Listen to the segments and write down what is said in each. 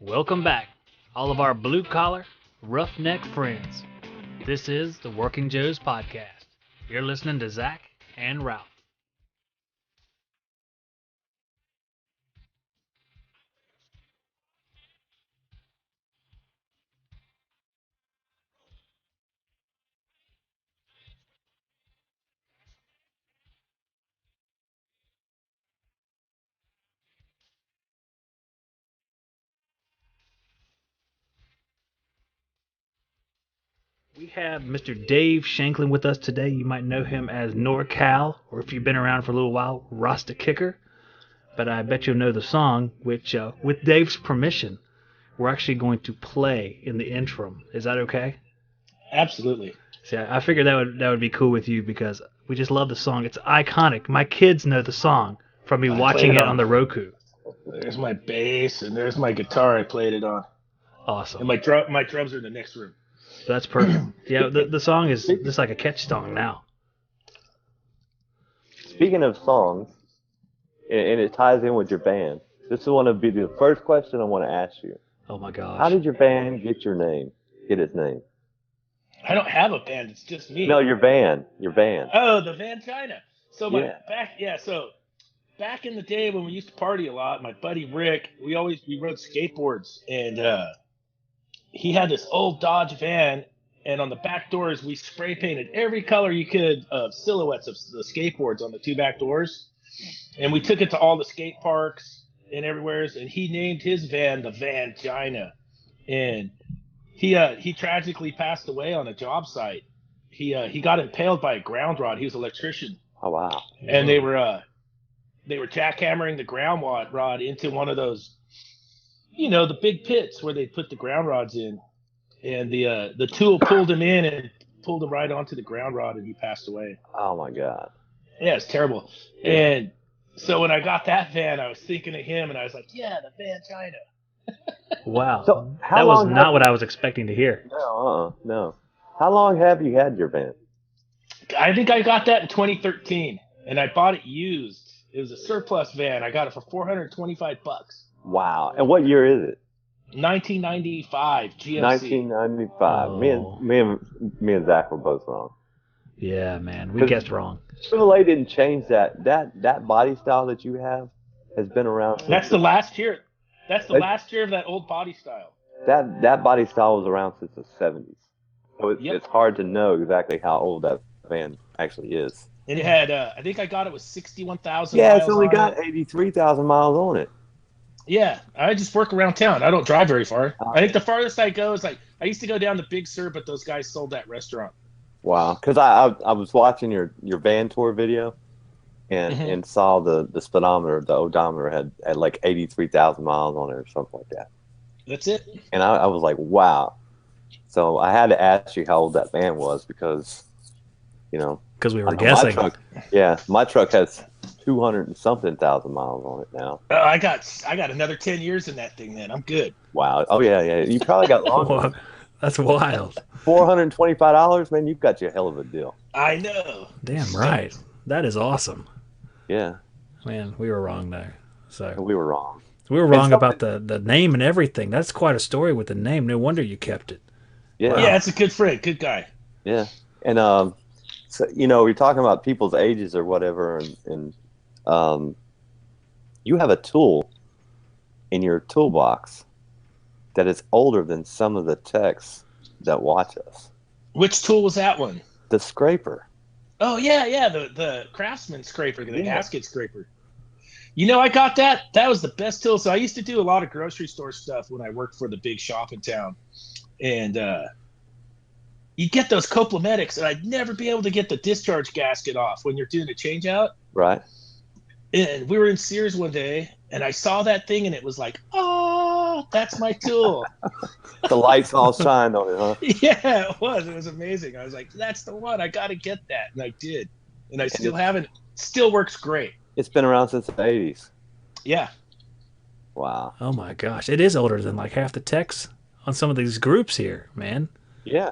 Welcome back, all of our blue-collar, roughneck friends. This is the Working Joe's podcast. You're listening to Zack and Ralph. We have Mr. Dave Shankland with us today. You might know him as Nor-Cal, or if you've been around for a little while, Rasta Kicker. But I bet you'll know the song, which, with Dave's permission, we're actually going to play in the interim. Is that okay? Absolutely. See, I figured that would be cool with you because we just love the song. It's iconic. My kids know the song from me watching it on the Roku. There's my bass and there's my guitar I played it on. Awesome. And my drums are in the next room. That's perfect. Yeah, the song is just like a catch song now. Speaking of songs, and it ties in with your band, this is want to be the first question I want to ask you. Oh my gosh. How did your band get its name? I don't have a band, it's just me. No, your band. Oh, the Van China. So back in the day when we used to party a lot, my buddy Rick, we rode skateboards, and he had this old Dodge van, and on the back doors we spray painted every color you could of silhouettes of the skateboards on the two back doors, and we took it to all the skate parks and everywhere, and he named his van the Van China, and he tragically passed away on a job site. He got impaled by a ground rod. He was an electrician. Oh wow! And they were jackhammering the ground rod into one of those, the big pits where they put the ground rods in, and the tool pulled him in and pulled him right onto the ground rod, and he passed away. Oh my God! Yeah, it's terrible. And so when I got that van, I was thinking of him, and I was like, yeah, the Van China. Wow. So that was not what I was expecting to hear. No. How long have you had your band? I think I got that in 2013, and I bought it used. It was a surplus van. I got it for $425. Wow. And what year is it? 1995 GMC. 1995. Oh. Me and Zack were both wrong. Yeah, man. We guessed wrong. Chevrolet didn't change that. That body style that you have has been around. That's the last year. That's the last year of that old body style. That body style was around since the 70s. So Yep. It's hard to know exactly how old that van actually is. And it had, I think I got it with 61,000 Yeah, miles it's only on got it. 83,000 miles on it. Yeah, I just work around town. I don't drive very far. I think the farthest I go is I used to go down to Big Sur, but those guys sold that restaurant. Wow, because I was watching your van tour video, and saw the speedometer, the odometer had like 83,000 miles on it or something like that. That's it. And I was like, wow. So I had to ask you how old that van was because, Because we were guessing. My truck has 200 and something thousand miles on it now. I got another 10 years in that thing. Then I'm good. Wow. Oh yeah. You probably got longer. That's wild. $425, man. You've got you a hell of a deal. I know. Damn right. That is awesome. Yeah. Man, we were wrong there. So We were wrong. we were wrong about the name and everything. That's quite a story with the name. No wonder you kept it. Yeah. Yeah, that's a good friend, good guy. Yeah. And so we're talking about people's ages or whatever, and you have a tool in your toolbox that is older than some of the techs that watch us. Which tool was that one? The scraper. Oh yeah, the Craftsman scraper, the gasket scraper. I got that. That was the best tool. So I used to do a lot of grocery store stuff when I worked for the big shop in town, and you get those Coplometics, and I'd never be able to get the discharge gasket off when you're doing a change out. Right. And we were in Sears one day, and I saw that thing, and it was like, oh, that's my tool. The lights all shined on it, huh? Yeah, it was. It was amazing. I was like, that's the one. I got to get that. And I did. And I still haven't. Still works great. It's been around since the 80s. Yeah. Wow. Oh my gosh. It is older than like half the techs on some of these groups here, man. Yeah.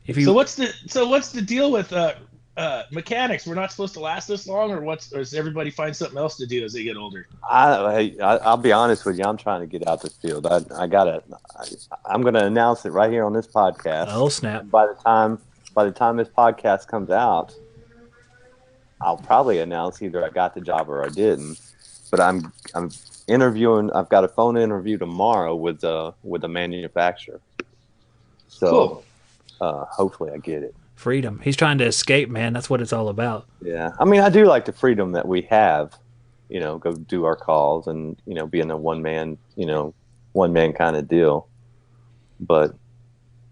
If you So what's the deal with mechanics, we're not supposed to last this long, or does everybody find something else to do as they get older? I'll be honest with you. I'm trying to get out this field. I'm going to announce it right here on this podcast. Oh snap! By the time this podcast comes out, I'll probably announce either I got the job or I didn't. But I'm interviewing. I've got a phone interview tomorrow with a manufacturer. So hopefully I get it. Freedom. He's trying to escape, man. That's what it's all about. Yeah. I mean, I do like the freedom that we have, go do our calls and, being a one man kind of deal. But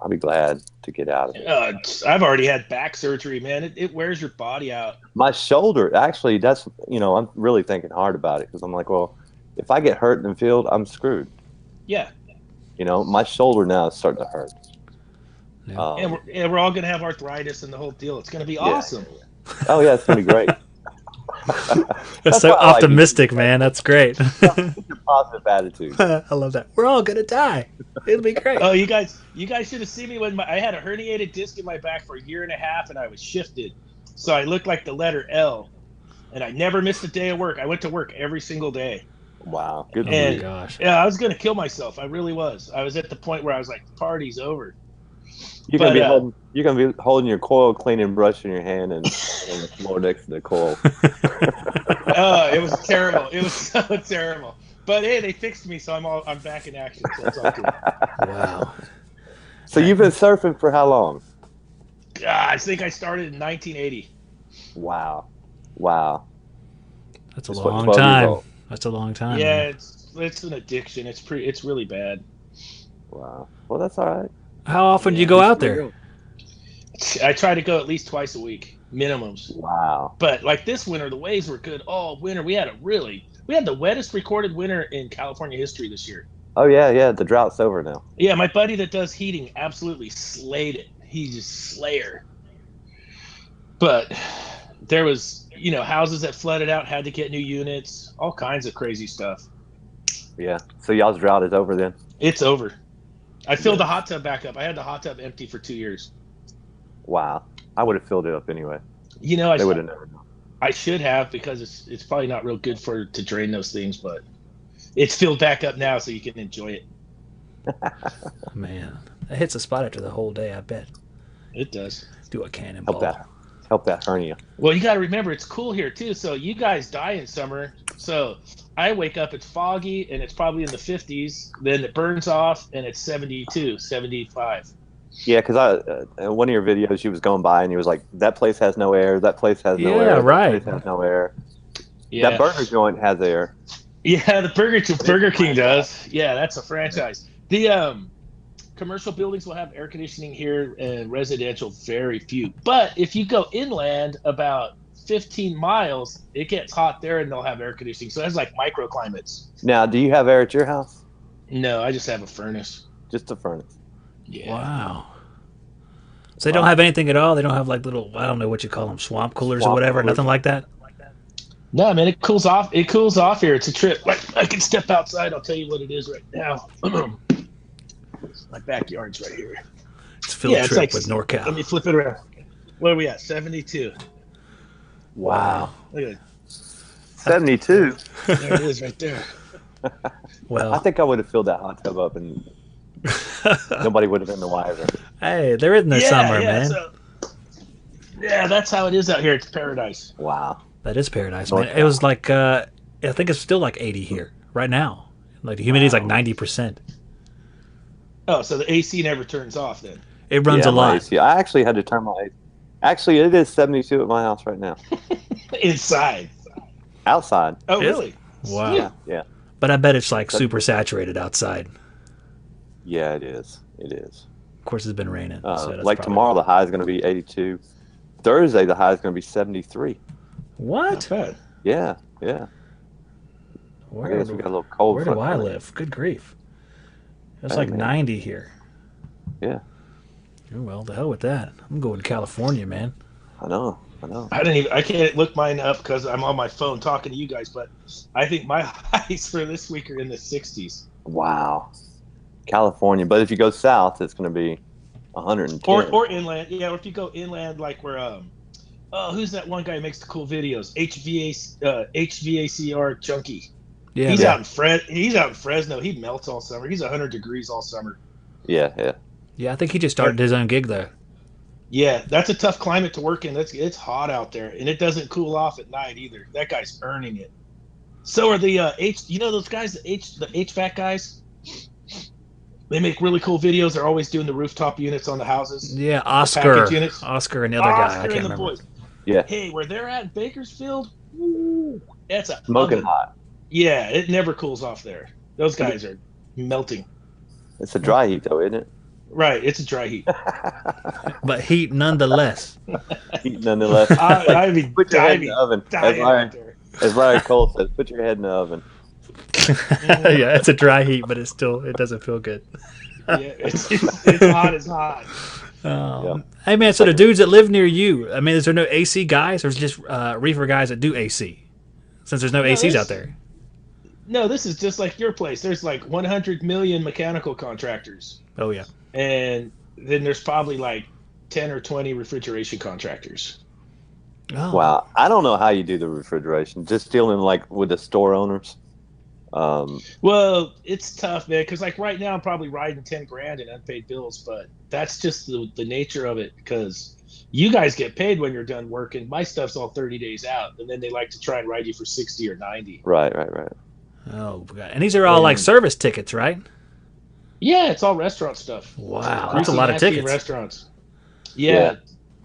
I'll be glad to get out of it. I've already had back surgery, man. It wears your body out. My shoulder, actually, that's, I'm really thinking hard about it because I'm like, well, if I get hurt in the field, I'm screwed. Yeah. My shoulder now is starting to hurt. Yeah. And we're all going to have arthritis and the whole deal. It's going to be awesome. Oh, yeah, it's going to be great. That's so optimistic, man. That's great. Such a positive attitude. I love that. We're all going to die. It'll be great. Oh, you guys should have seen me when I had a herniated disc in my back for a year and a half, and I was shifted. So I looked like the letter L, and I never missed a day of work. I went to work every single day. Wow. Good. Oh, my gosh. Yeah, I was going to kill myself. I really was. I was at the point where I was like, the party's over. You're gonna be holding your coil cleaning brush in your hand and the floor next to the coil. Oh, it was terrible. It was so terrible. But hey, they fixed me, so I'm back in action. So it's all good. Wow. So you've been surfing for how long? I think I started in 1980. Wow. That's a long time. That's a long time. Yeah, man. it's an addiction. It's really bad. Wow. Well, that's all right. How often do you go out there? I try to go at least twice a week, minimums. Wow. But like this winter, the waves were good all winter. We had the wettest recorded winter in California history this year. Oh yeah. The drought's over now. Yeah, my buddy that does heating absolutely slayed it. He's just slayer. But there was, houses that flooded out, had to get new units, all kinds of crazy stuff. Yeah. So y'all's drought is over then? It's over. I filled the hot tub back up. I had the hot tub empty for 2 years. Wow. I would have filled it up anyway. They would have never known. I should have, because it's probably not real good to drain those things, but it's filled back up now so you can enjoy it. Man, that hits a spot after the whole day, I bet. It does. Do a cannonball. Help that hernia. Well, you got to remember, it's cool here too. So you guys die in summer. So I wake up, it's foggy, and it's probably in the 50s. Then it burns off, and it's 72, 75. Yeah, because in one of your videos, you was going by, and you was like, that place has no air, that place has no air, right. that place has no air. Yeah. That burger joint has air. Yeah, the Burger King does. Yeah, that's a franchise. The commercial buildings will have air conditioning here, and residential, very few. But if you go inland about 15 miles, it gets hot there, and they'll have air conditioning. So that's like microclimates. Now, do you have air at your house? No, I just have a furnace. Just a furnace. Yeah. Wow. So they don't have anything at all? They don't have like little, I don't know what you call them, swamp coolers or whatever? Nothing like that? No, man, it cools off. It cools off here. It's a trip. I can step outside. I'll tell you what it is right now. My backyard's right here. It's a field trip with NorCal. Let me flip it around. What are we at? 72. Wow. Look at it. 72? There it is right there. Well, I think I would have filled that hot tub up and nobody would have been the wiser. Hey, they're in their summer, man. Yeah, that's how it is out here. It's paradise. Wow. That is paradise, man. It was like, I think it's still like 80 here right now. Like the humidity is like 90%. Oh, so the AC never turns off then? It runs a lot. AC. I actually had to turn my AC. Actually, it is 72 at my house right now. Inside. Outside. Oh, really? Wow. Yeah. But I bet it's like super saturated outside. Yeah, it is. It is. Of course, it's been raining. So like tomorrow, the high is going to be 82. Thursday, the high is going to be 73. What? Not bad. Yeah. Where, I guess we got a little cold. Where do I live? Good grief. It's like 90 here. Yeah. Oh, well, the hell with that. I'm going to California, man. I know. I can't look mine up because I'm on my phone talking to you guys, but I think my highs for this week are in the 60s. Wow. California. But if you go south, it's going to be 110. Or inland. Yeah, or if you go inland, like where Oh, who's that one guy who makes the cool videos? HVACR Junkie. Yeah, He's man. out in Fresno. He melts all summer. He's 100 degrees all summer. Yeah. Yeah, I think he just started his own gig there. Yeah, that's a tough climate to work in. It's hot out there, and it doesn't cool off at night either. That guy's earning it. So are the you know those guys, the HVAC guys? They make really cool videos. They're always doing the rooftop units on the houses. Yeah, The Oscar. package units. Oscar and the other guy. I Oscar can't and the remember. boys. Yeah. Hey, where they're at in Bakersfield, ooh, that's a Smoking oven. hot. Yeah, it never cools off there. Those guys are melting. It's a dry heat though, isn't it? Right, it's a dry heat. But heat nonetheless. Heat nonetheless. I mean, Put your head in the oven. As Larry Cole says, put your head in the oven. Yeah, it's a dry heat, but it doesn't feel good. Yeah, it's hot as hot. Yeah. Hey man, so the dudes that live near you, I mean, is there no AC guys, or is it just reefer guys that do AC? Since there's no ACs out there. No, this is just like your place. There's like 100 million mechanical contractors, Oh yeah. and then there's probably like 10 or 20 refrigeration contractors. Oh. Wow. I don't know how you do the refrigeration. Just dealing like with the store owners. Well, it's tough, man, because like right now I'm probably riding 10 grand in unpaid bills, but that's just the nature of it, because you guys get paid when you're done working. My stuff's all 30 days out, and then they like to try and ride you for 60 or 90. Right. Oh god. And these are all like service tickets, right? Yeah, it's all restaurant stuff. Wow, that's a lot of tickets. Restaurants. Yeah.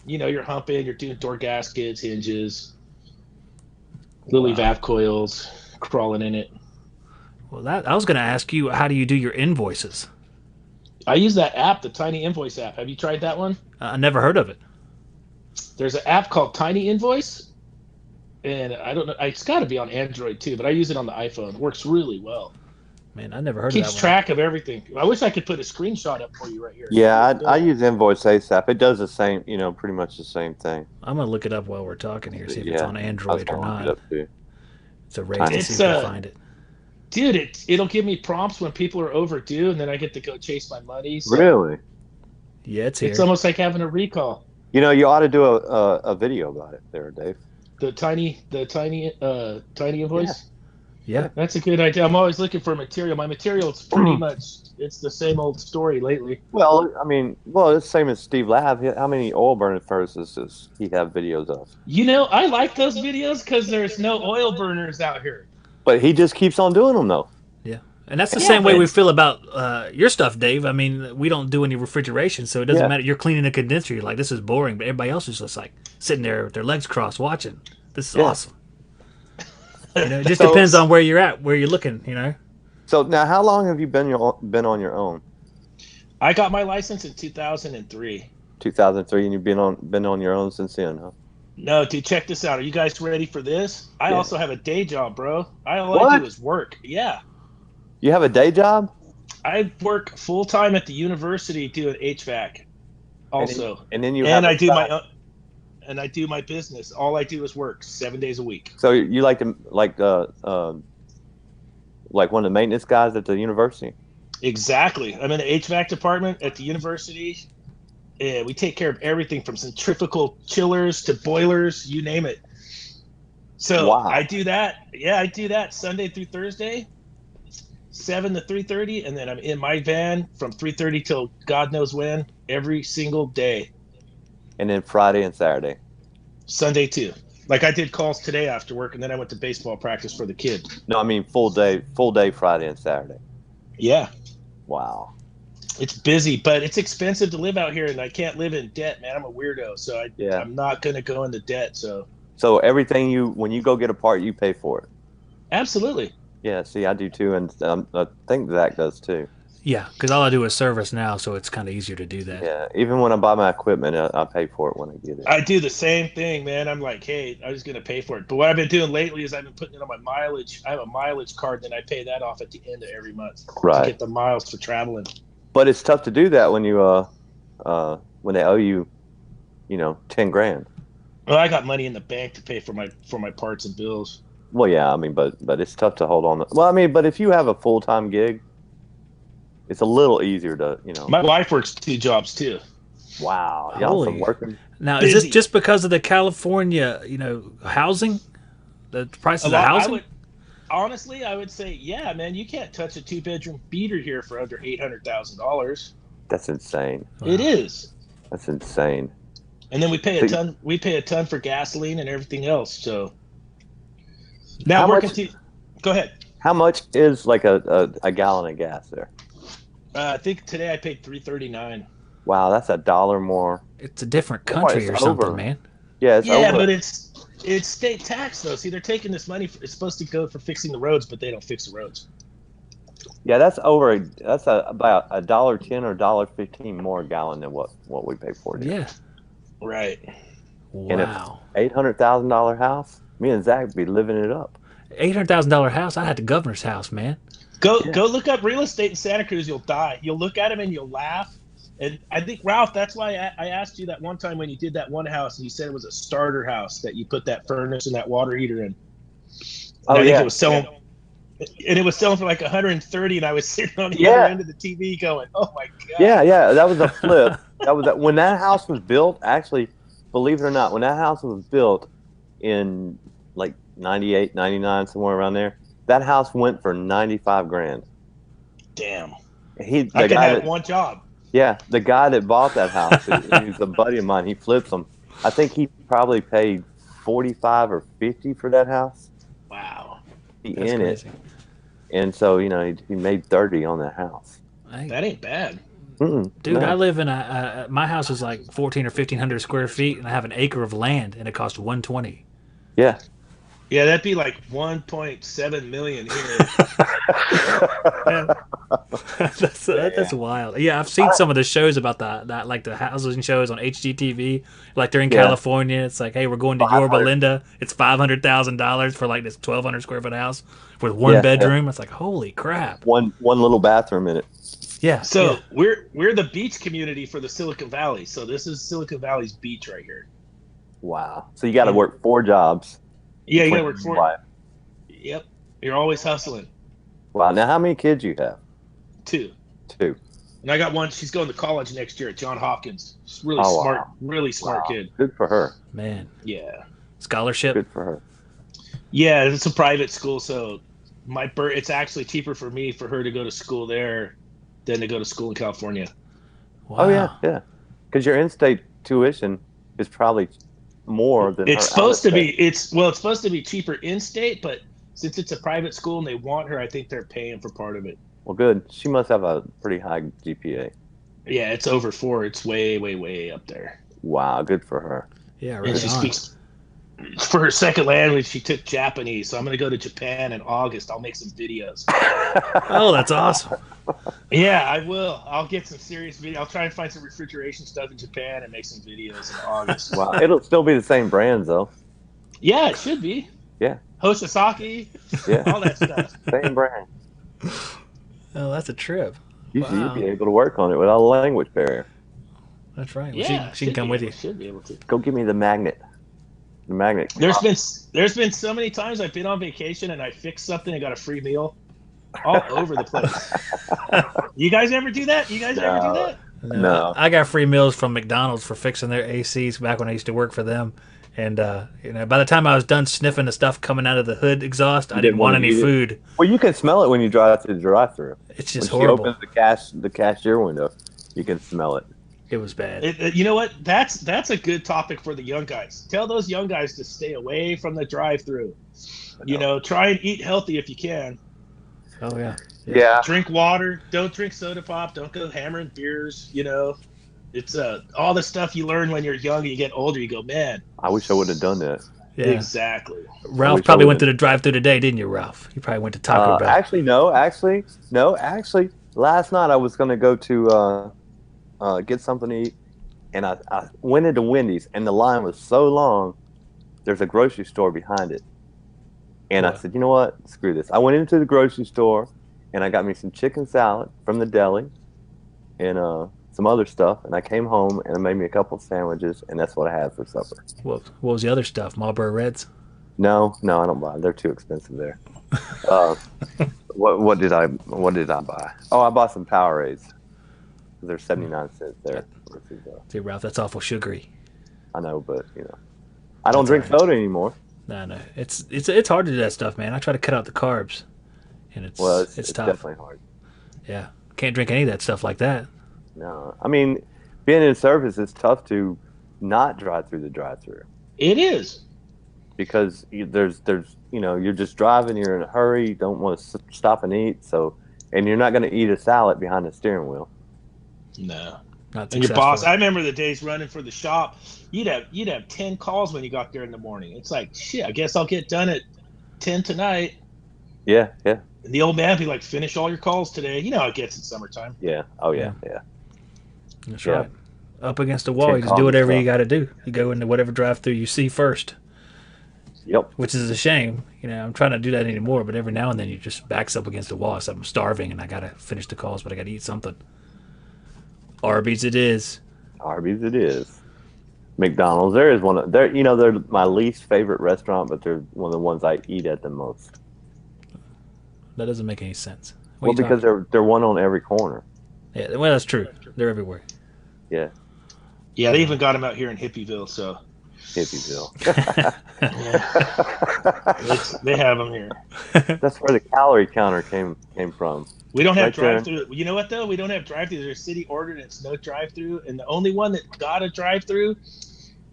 You know, you're humping, you're doing door gaskets, hinges, Lily valve coils, crawling in it. Well, I was going to ask you, how do you do your invoices? I use that app, the Tiny Invoice app. Have you tried that one? I never heard of it. There's an app called Tiny Invoice, and I don't know. It's got to be on Android too, but I use it on the iPhone. It works really well. Man, I never heard of Keeps that one. track of everything. I wish I could put a screenshot up for you right here. Yeah, I use Invoice ASAP. It does the same, pretty much the same thing. I'm going to look it up while we're talking here, see if it's on Android or not. It's a race to see if I can find it. Dude, it'll give me prompts when people are overdue, and then I get to go chase my money. So Really? Yeah, it's here. it's almost like having a recall. You ought to do a video about it there, Dave. The tiny invoice. Yeah. That's a good idea. I'm always looking for material. My material is pretty much it's the same old story lately. Well, I mean, it's the same as Steve Lab. How many oil burning furnaces does he have videos of? I like those videos because there's no oil burners out here. But he just keeps on doing them, though. Yeah. And that's the same way we feel about your stuff, Dave. I mean, we don't do any refrigeration, so it doesn't matter. You're cleaning a condenser. You're like, this is boring. But everybody else is just like sitting there with their legs crossed watching. This is awesome. It just depends on where you're at, where you're looking, So now, how long have you been on your own? I got my license in 2003. 2003, and you've been on your own since then, huh? No, dude, check this out. Are you guys ready for this? I also have a day job, bro. All What? I do is work. Yeah. You have a day job? I work full time at the university doing HVAC. Also, And then you I do my own, and I do my business. All I do is work 7 days a week. So you like one of the maintenance guys at the university? Exactly. I'm in the HVAC department at the university. Yeah, we take care of everything from centrifugal chillers to boilers, you name it. So Wow. I do that. Yeah, I do that Sunday through Thursday, 7 to 3:30, and then I'm in my van from 3:30 till God knows when every single day. And then Friday and Saturday. Sunday too. Like I did calls today after work, and then I went to baseball practice for the kid. No, I mean full day Friday and Saturday. Yeah. Wow. It's busy, but it's expensive to live out here, and I can't live in debt, man. I'm a weirdo, so I'm not going to go into debt. So everything when you go get a part, you pay for it. Absolutely. Yeah, see, I do too, and I think Zack does too. Yeah, because all I do is service now, so it's kind of easier to do that. Yeah, even when I buy my equipment, I pay for it when I get it. I do the same thing, man. I'm like, hey, I'm just going to pay for it. But what I've been doing lately is I've been putting it on my mileage. I have a mileage card, and I pay that off at the end of every month to get the miles for traveling. But it's tough to do that when you when they owe you, 10 grand. Well, I got money in the bank to pay for my parts and bills. Well, yeah, I mean, but it's tough to hold on. Well, I mean, but if you have a full-time gig, it's a little easier to, My wife works 2 jobs too. Wow, Holy. y'all some working. Now, is busy. this just because of the California, housing? The prices of housing? Honestly, I would say, yeah, man, you can't touch a 2-bedroom beater here for under $800,000. That's insane. It Wow. is. That's insane. And then we pay a ton. We pay a ton for gasoline and everything else. So now go ahead. How much is like a gallon of gas there? I think today I paid $3.39. Wow, that's $1 more. It's a different country or something, man. Yeah, it's over. But it's state tax though. See, they're taking this money. It's supposed to go for fixing the roads, but they don't fix the roads. Yeah, that's over. That's about $1.10 or $1.15 more a gallon than what we pay for it. Yeah. Right. Wow. And if $800,000 house, me and Zach would be living it up. $800,000 house. I had the governor's house, man. Go look up real estate in Santa Cruz. You'll die. You'll look at them and you'll laugh. And I think, Ralph, that's why I asked you that one time when you did that one house and you said it was a starter house that you put that furnace and that water heater in. And I think it was selling. And it was selling for like $130, and I was sitting on the other end of the TV going, "Oh my god!" Yeah, that was a flip. When that house was built. Actually, believe it or not, when that house was built in like 98, 99, somewhere around there, that house went for $95,000. Damn. I could have one job. Yeah, the guy that bought that house, he's a buddy of mine. He flips them. I think he probably paid $45 or $50 for that house. Wow. That's crazy. And so, he made $30 on that house. That ain't bad. Dude, no. I live in my house is like 1,400 or 1,500 square feet, and I have an acre of land, and it costs $120. Yeah. Yeah, that'd be like 1.7 million here. That's wild. Yeah, I've seen some of the shows about that, like the housing shows on HGTV. Like they're in California. It's like, hey, we're going to Yorba Linda. It's $500,000 for like this 1,200 square foot house with one bedroom. It's like, holy crap. One little bathroom in it. Yeah. So we're the beach community for the Silicon Valley. So this is Silicon Valley's beach right here. Wow. So you got to work 4 jobs. Yeah, you got to work 4. Yep. You're always hustling. Wow. Now, how many kids you have? 2. 2. And I got one. She's going to college next year at Johns Hopkins. She's really smart. Wow. Really smart kid. Good for her. Man. Yeah. Scholarship. Good for her. Yeah, it's a private school, so it's actually cheaper for me for her to go to school there than to go to school in California. Wow. Oh yeah. Because your in-state tuition is probably more than it's supposed to be. It's supposed to be cheaper in-state, but since it's a private school and they want her, I think they're paying for part of it. Well, good. She must have a pretty high GPA. Yeah, it's over 4. It's way, way, way up there. Wow, good for her. Yeah, right. And she speaks for her second language. She took Japanese, so I'm going to go to Japan in August. I'll make some videos. Oh, that's awesome. Yeah, I will. I'll get some serious video. I'll try and find some refrigeration stuff in Japan and make some videos in August. Wow, it'll still be the same brands though. Yeah, it should be. Yeah. Hoshizaki. Yeah. All that stuff. Same brand. Oh, that's a trip. You'd be able to work on it without a language barrier. That's right. Yeah, she can come with you. Should be able to. Go give me the magnet. The magnet. There's been so many times I've been on vacation and I fixed something and got a free meal all over the place. You guys ever do that? Ever do that? No. I got free meals from McDonald's for fixing their ACs back when I used to work for them. And by the time I was done sniffing the stuff coming out of the hood exhaust, I didn't want any food. Well, you can smell it when you drive through the drive-thru. It's just when horrible. She opens the cashier window, you can smell it. It was bad. You know what? That's a good topic for the young guys. Tell those young guys to stay away from the drive-thru. Try and eat healthy if you can. Oh yeah. Yeah. Drink water. Don't drink soda pop. Don't go hammering beers. It's all the stuff you learn when you're young and you get older. You go, man. I wish I would have done that. Yeah. Exactly. Ralph probably went to the drive-thru today, didn't you, Ralph? You probably went to Taco Bell. Actually, no. Actually, last night I was going to go to get something to eat, and I went into Wendy's, and the line was so long. There's a grocery store behind it. And I said, you know what? Screw this. I went into the grocery store, and I got me some chicken salad from the deli and some other stuff. And I came home, and I made me a couple of sandwiches, and that's what I had for supper. What was the other stuff? Marlboro Reds? No, I don't buy them. They're too expensive there. What did I buy? Oh, I bought some Powerades. They're 79 cents there. See, Ralph, that's awful sugary. I know, but I don't That's drink all right. soda anymore. No. It's hard to do that stuff, man. I try to cut out the carbs, and Well, it's it's tough. definitely hard. Yeah, can't drink any of that stuff like that. No, I mean, being in service, it's tough to not drive through the drive-through It is. because there's you're just driving, you're in a hurry, you don't want to stop and eat, and you're not going to eat a salad behind the steering wheel. No. Not And your successful. boss, I remember the days running for the shop. You'd have 10 calls when you got there in the morning. It's like, shit, I guess I'll get done at 10 tonight. Yeah, yeah, And the old man would be like, finish all your calls today. You know how it gets in summertime. yeah. Oh yeah, yeah. That's Yeah. right. Up against the wall, Can't you just call do it whatever you tough. got to do. You go into whatever drive-through you see first, Yep. which is a shame. I'm trying to do that anymore, but every now and then you just backs up against the wall. So I'm starving and I got to finish the calls, but I got to eat something. Arby's it is. Arby's it is. McDonald's, there is one of they're my least favorite restaurant, but they're one of the ones I eat at the most. That doesn't make any sense. What Well, are you because they're one on every corner. Yeah, well, that's true. They're everywhere. Yeah, Yeah, they even got him out here in Hippieville, so Hippieville. they have them here. That's where the calorie counter came from. We don't have Right there. drive-through. You know what though? We don't have drive-through. There's city ordinance, no drive-through, and the only one that got a drive-through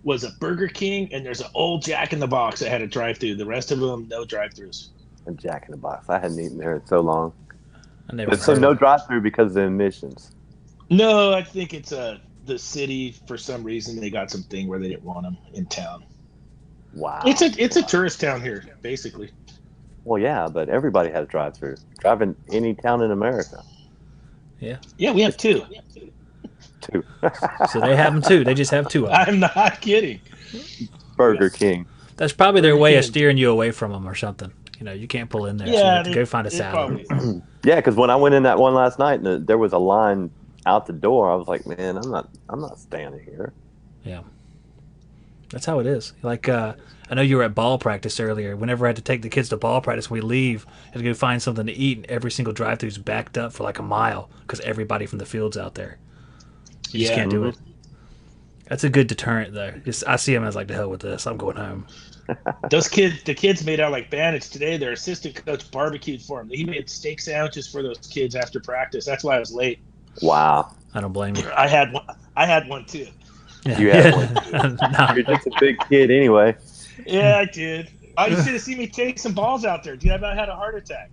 was a Burger King, and there's an old Jack in the Box that had a drive-through. The rest of them, no drive-throughs. A Jack in the Box. I hadn't eaten there in so long. I never But so heard no of it. drive-through because of the emissions. No, I think it's the city for some reason they got something where they didn't want them in town. Wow. It's a tourist town here, basically. Well, yeah, but everybody has drive-through. Drive in any town in America. Yeah, we have two. Too. So they have them too. They just have two of them. I'm not kidding. Burger King. That's probably their way of King. steering you away from them or something. You can't pull in there. So you Yeah, have to go find a salad. probably. Yeah, because when I went in that one last night and there was a line out the door, I was like, man, I'm not standing here. That's how it is. Like, I know you were at ball practice earlier. Whenever I had to take the kids to ball practice, we leave and go find something to eat, and every single drive-thru is backed up for like a mile because everybody from the field's out there. You just can't do it. That's a good deterrent, though. I see them as like, the hell with this. I'm going home. The kids made out like bandits today. Their assistant coach barbecued for them. He made steak sandwiches for those kids after practice. That's why I was late. Wow. I don't blame you. I had one too. Yeah. You had one. No. You're just a big kid anyway. Yeah, I did. Oh, you should have seen me take some balls out there. Dude, I about had a heart attack.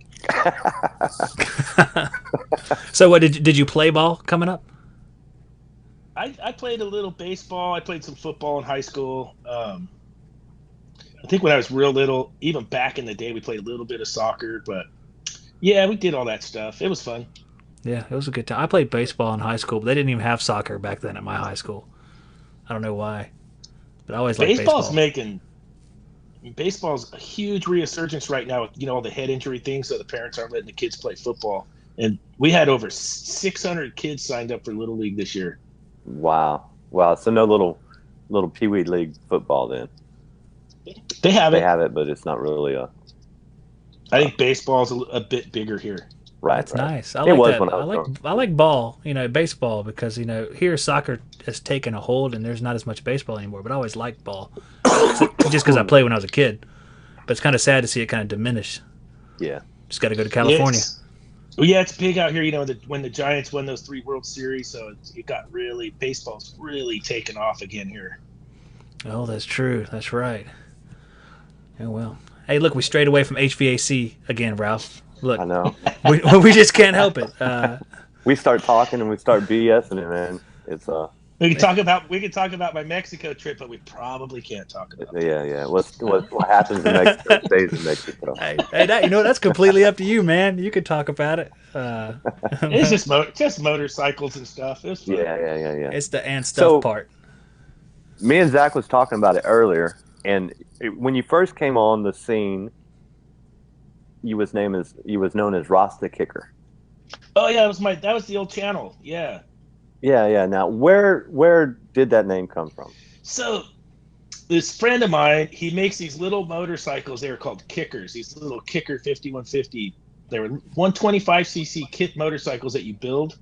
So what did you play ball coming up? I played a little baseball. I played some football in high school. I think when I was real little, even back in the day, we played a little bit of soccer. But yeah, we did all that stuff. It was fun. Yeah, it was a good time. I played baseball in high school, but they didn't even have soccer back then at my high school. I don't know why, but I always liked baseball. Baseball's a huge resurgence right now with all the head injury things, so the parents aren't letting the kids play football. And we had over 600 kids signed up for Little League this year. Wow. So no little Pee Wee League football then. They have They it. have it, but it's not really a I think baseball's a bit bigger here. right. That's right. nice. I It like was that. when I was growing. I like ball, baseball, because here soccer has taken a hold and there's not as much baseball anymore. But I always liked ball, just because I played when I was a kid. But it's kind of sad to see it kind of diminish. Yeah. Just got to go to California. It's big out here. When the Giants won those 3 World Series, so it got baseball's really taken off again here. Oh, that's true. That's right. Oh well. Hey, look, we strayed away from HVAC again, Ralph. Look, I know. we just can't help it. We start talking and we start BSing it, man. It's We can talk about my Mexico trip, but we probably can't talk about it. yeah. What happens in Mexico stays in Mexico. hey, that's completely up to you, man. You could talk about it. It's just motorcycles and stuff. It's fun. Yeah. It's the and stuff part. Me and Zach was talking about it earlier, and when you first came on the scene, you was known as Rasta Kicker. Oh yeah, that was the old channel. Yeah. Yeah. Now, where did that name come from? So this friend of mine, he makes these little motorcycles. They were called kickers. These little Kicker 5150. They were 125cc kit motorcycles that you build,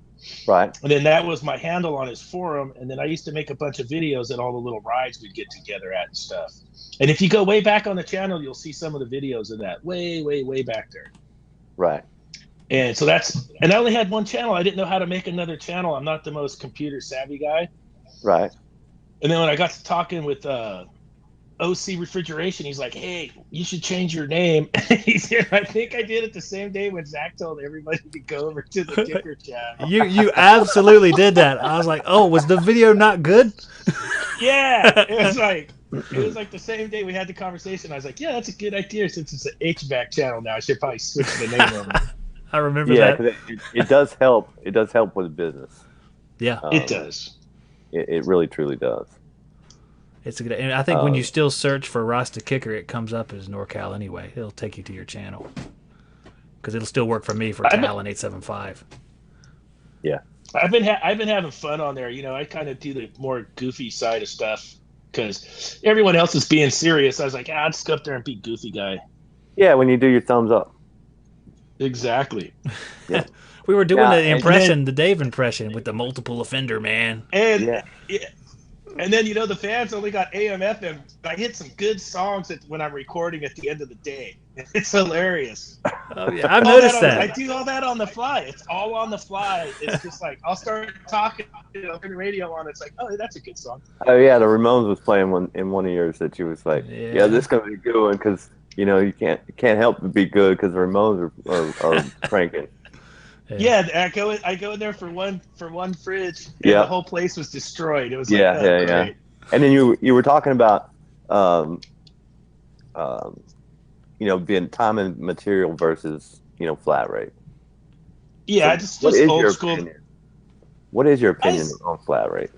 Right. And then that was my handle on his forum. And then I used to make a bunch of videos at all the little rides we'd get together at and stuff. And if you go way back on the channel, you'll see some of the videos of that way, way, way back there. Right. And so and I only had one channel. I didn't know how to make another channel. I'm not the most computer savvy guy. Right. And then when I got to talking with OC Refrigeration, he's like, hey, you should change your name. He said, I think I did it the same day when Zack told everybody to go over to the Kicker chat. You absolutely did that. I was like, oh, was the video not good? Yeah. It was like the same day we had the conversation. I was like, yeah, that's a good idea. Since it's an HVAC channel now, I should probably switch the name over. I remember that. Yeah, it does help. It does help with business. Yeah. It does. It really, truly does. It's a good. And I think when you still search for Rasta Kicker, it comes up as NorCal anyway. It'll take you to your channel because it'll still work for me for Talon 875. Yeah, I've been having fun on there. You know, I kind of do the more goofy side of stuff because everyone else is being serious. I was like, I'll just go up there and be goofy guy. Yeah, when you do your thumbs up. Exactly. Yeah. We were doing the impression, the Dave impression with the multiple offender man. And and then, you know, the fans only got AM, FM. I hit some good songs when I'm recording at the end of the day. It's hilarious. Oh, yeah. I've noticed that. I do all that on the fly. It's all on the fly. It's just like, I'll start talking, turn the radio on. It's like, oh, that's a good song. Oh, yeah. The Ramones was playing in one of yours that you was like, yeah this is going to be a good one because, you know, you can't help but be good because the Ramones are cranking. Yeah, I go in there for one fridge, and the whole place was destroyed. It was like, yeah. And then you were talking about, you know, being time and material versus, you know, flat rate. Yeah, so just old school. Opinion? What is your opinion on flat rate?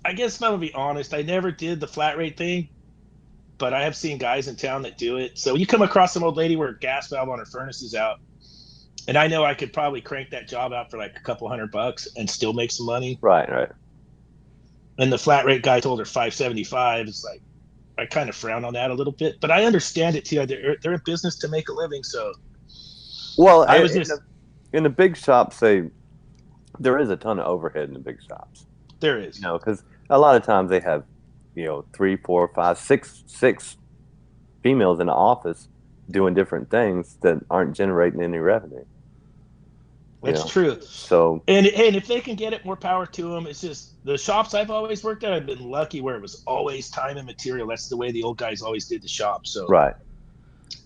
I guess I'm gonna be honest. I never did the flat rate thing, but I have seen guys in town that do it. So you come across some old lady where a gas valve on her furnace is out. And I know I could probably crank that job out for like a couple $100 and still make some money. Right. And the flat rate guy told her $575. It's like, I kind of frown on that a little bit, but I understand it too. They're in business to make a living, so. Well, in the big shops, there is a ton of overhead in the big shops. There is. You know, because a lot of times they have, you know, 3, 4, 5, 6 females in the office doing different things that aren't generating any revenue. That's true. So and if they can get it, more power to them. It's just the shops I've always worked at, I've been lucky where it was always time and material. That's the way the old guys always did the shop. So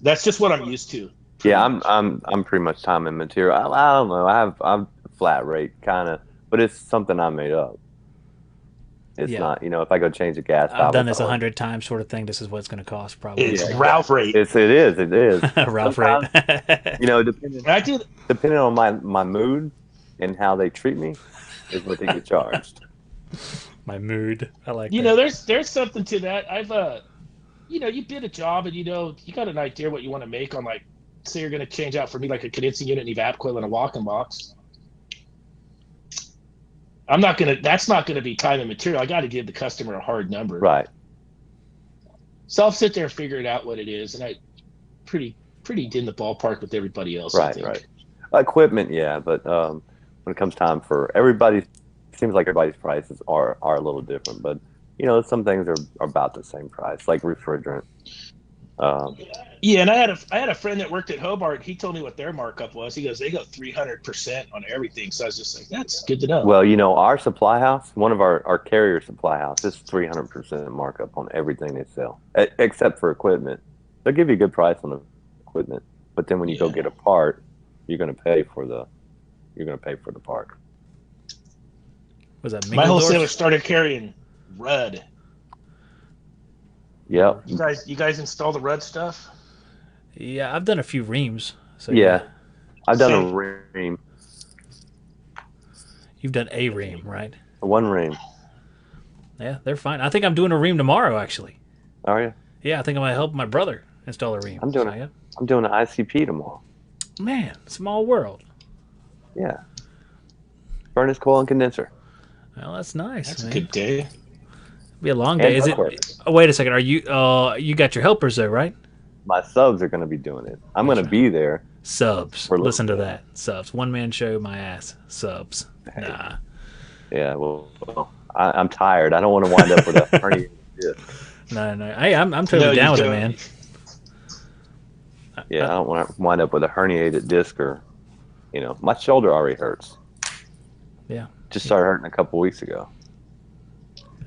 that's just what I'm used to. Yeah, I'm pretty much time and material. I don't know. I'm flat rate kind of, but it's something I made up. It's not, you know, if I go change the gas valve. I've done this 100 times sort of thing. This is what it's going to cost probably. It's Ralph rate. It is. Ralph rate. You know, depending on my mood and how they treat me is what they get charged. My mood. I like that. You know, there's something to that. I've you know, you bid a job and you know, you got an idea what you want to make on, like, say you're going to change out for me like a condensing unit, an evap coil, and a walk-in box. That's not gonna be time and material. I got to give the customer a hard number. Right. So I'll sit there and figure it out what it is, and I pretty in the ballpark with everybody else. Right, I think. Right. Equipment, yeah, but when it comes time for everybody, seems like everybody's prices are a little different. But you know, some things are about the same price, like refrigerant. Yeah, and I had a friend that worked at Hobart. He told me what their markup was. He goes, they go 300% on everything. So I was just like, that's good to know. Well, you know, our supply house, one of our carrier supply house, is 300% markup on everything they sell, except for equipment. They'll give you a good price on the equipment, but then when you go get a part, you're going to pay for the part. Was that my wholesaler started carrying Rudd? Yeah. You guys install the Rudd stuff? Yeah, I've done a few reams. So yeah. I've done a ream. You've done a ream, right? One ream. Yeah, they're fine. I think I'm doing a ream tomorrow, actually. Are you? Yeah, I think I'm going to help my brother install a ream. I'm doing an ICP tomorrow. Man, small world. Yeah. Furnace, coil, and condenser. Well, that's nice. That's a good day. It'll be a long day. Is it? Oh, wait a second. Are you? You got your helpers though, right? My subs are going to be doing it. I'm going to be there. Subs. For a little Listen to bit. that. Subs. One man show, my ass. Subs. Hey. Nah. Yeah, well, I'm tired. I don't want to wind up with a herniated disc. No. Hey, I'm totally down with it, man. Yeah, I don't want to wind up with a herniated disc or, my shoulder already hurts. Yeah. Just started hurting a couple weeks ago.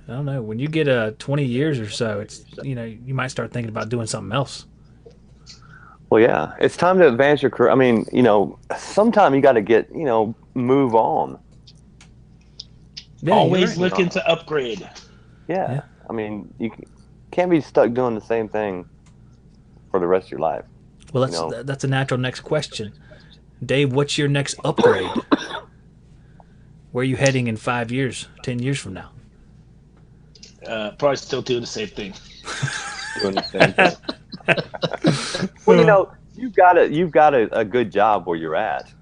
I don't know. When you get 20 years or so, it's you might start thinking about doing something else. Well, yeah, it's time to advance your career. I mean, sometime you got to get, move on. Yeah, Always you're right. looking to upgrade. Yeah. I mean, you can't be stuck doing the same thing for the rest of your life. Well, that's a natural next question. Dave, what's your next upgrade? Where are you heading in 5 years, 10 years from now? Probably still doing the same thing. Doing the same thing. Well, you've got a good job where you're at.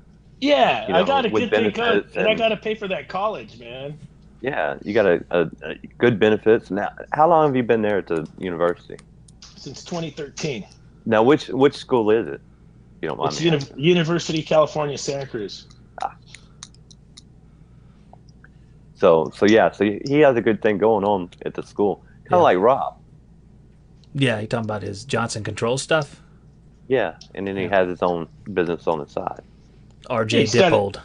Yeah, I got a with good thing going, benefits and I got to pay for that college, man. Yeah, you got a good benefits. Now, how long have you been there at the university? Since 2013. Now, which school is it? You don't mind It's me asking. University of California, Santa Cruz. So he has a good thing going on at the school, kind of like Rob. Yeah, you talking about his Johnson Controls stuff? Yeah, and then he has his own business on the side. RJ Dippold.